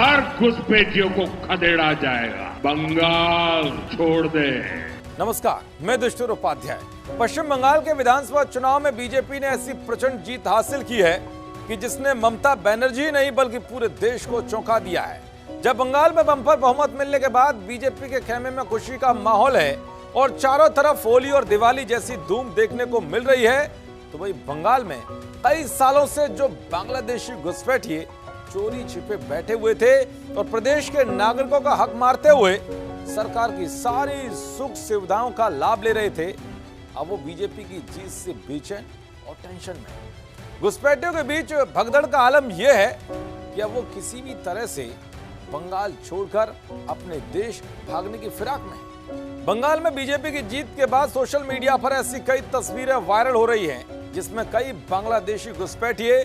हर घुसपैठियों को खदेड़ा जाएगा। बंगाल छोड़ दे। नमस्कार, मैं दुष्टुर उपाध्याय। पश्चिम बंगाल के विधानसभा चुनाव में बीजेपी ने ऐसी प्रचंड जीत हासिल की है कि जिसने ममता बनर्जी नहीं बल्कि पूरे देश को चौंका दिया है। जब बंगाल में बंपर बहुमत मिलने के बाद बीजेपी के खेमे में खुशी का माहौल है और चारों तरफ होली और दिवाली जैसी धूम देखने को मिल रही है, तो वही बंगाल में कई सालों से जो बांग्लादेशी घुसपैठिए चोरी छिपे बैठे हुए थे और प्रदेश के नागरिकों का हक मारते हुए सरकार की सारी सुख सुविधाओं का लाभ ले रहे थे, अब वो बीजेपी की जीत से बेचैन और टेंशन में। घुसपैठियों के बीच भगदड़ का आलम यह है कि अब वो किसी भी तरह से बंगाल छोड़कर अपने देश भागने की फिराक में है। बंगाल में बीजेपी की जीत के बाद सोशल मीडिया पर ऐसी कई तस्वीरें वायरल हो रही हैं, जिसमें कई बांग्लादेशी घुसपैठिए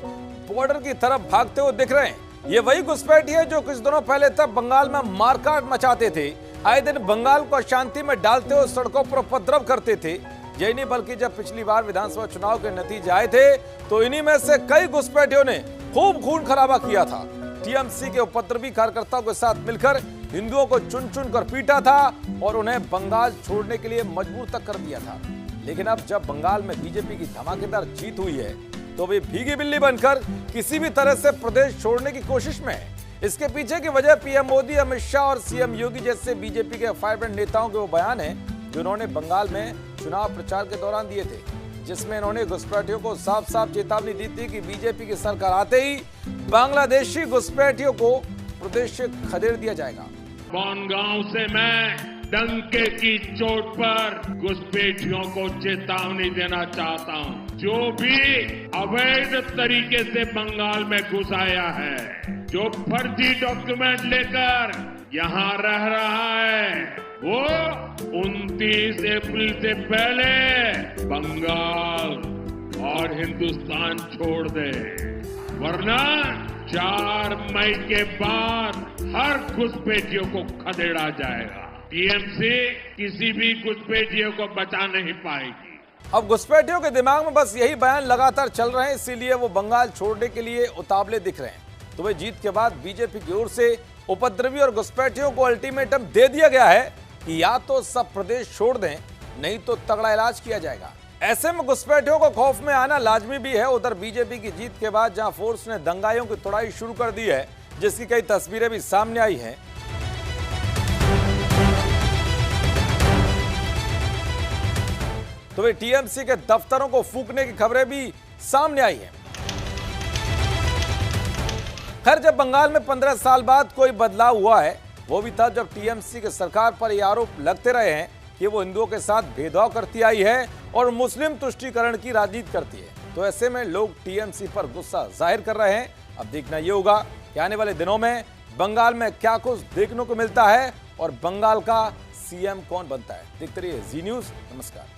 बॉर्डर की तरफ भागते हुए दिख रहे हैं। ये वही घुसपैठिए जो कुछ दिनों पहले तक बंगाल में मारकाट मचाते थे, आए दिन बंगाल को अशांति में डालते हुए सड़कों पर उपद्रव करते थे। यही नहीं बल्कि जब पिछली बार विधानसभा चुनाव के नतीजे आए थे तो इन्हीं में से कई घुसपैठियों ने खूब खून खराबा किया था। टीएमसी के उपद्रवी कार्यकर्ताओं के साथ मिलकर हिंदुओं को चुन चुन कर पीटा था और उन्हें बंगाल छोड़ने के लिए मजबूर तक कर दिया था। लेकिन अब जब बंगाल में बीजेपी की धमाकेदार जीत हुई है तो वे भीगी बिल्ली बनकर किसी भी तरह से प्रदेश छोड़ने की कोशिश में है। इसके पीछे की वजह पीएम मोदी, अमित शाह और सीएम योगी जैसे बीजेपी के फाइब्रेंट नेताओं के वो बयान है जो उन्होंने बंगाल में चुनाव प्रचार के दौरान दिए थे, जिसमें इन्होंने घुसपैठियों को साफ साफ चेतावनी दी थी कि बीजेपी की सरकार आते ही बांग्लादेशी घुसपैठियों को प्रदेश से खदेड़ दिया जाएगा। बनगांव से मैं डंके की चोट पर घुसपैठियों को चेतावनी देना चाहता हूं। जो भी अवैध तरीके से बंगाल में घुस आया है, जो फर्जी डॉक्यूमेंट लेकर यहां रह रहा है, वो 29 अप्रैल से पहले बंगाल और हिंदुस्तान छोड़ दे, वरना 4 मई के बाद हर घुसपैठियों को खदेड़ा जाएगा। टीएमसी किसी भी घुसपैठियों को बचा नहीं पाएगी। अब घुसपैठियों के दिमाग में बस यही बयान लगातार चल रहे हैं, इसीलिए वो बंगाल छोड़ने के लिए उतावले दिख रहे हैं। तो वे जीत के बाद बीजेपी की ओर से उपद्रवी और घुसपैठियों को अल्टीमेटम दे दिया गया है कि या तो सब प्रदेश छोड़ दें, नहीं तो तगड़ा इलाज किया जाएगा। ऐसे में घुसपैठियों को खौफ में आना लाजमी भी है। उधर बीजेपी की जीत के बाद जहां फोर्स ने दंगाइयों की तोड़ाई शुरू कर दी है, जिसकी कई तस्वीरें भी सामने आई हैं, तो वे टीएमसी के दफ्तरों को फूंकने की खबरें भी सामने आई हैं। खैर, जब बंगाल में 15 साल बाद कोई बदलाव हुआ है, वो भी तब जब टीएमसी के सरकार पर यह आरोप लगते रहे हैं कि वो हिंदुओं के साथ भेदभाव करती आई है और मुस्लिम तुष्टीकरण की राजनीति करती है। तो ऐसे में लोग टीएमसी पर गुस्सा जाहिर कर रहे हैं। अब देखना यह होगा कि आने वाले दिनों में बंगाल में क्या कुछ देखने को मिलता है और बंगाल का सीएम कौन बनता है। देखते रहिए जी न्यूज़। नमस्कार।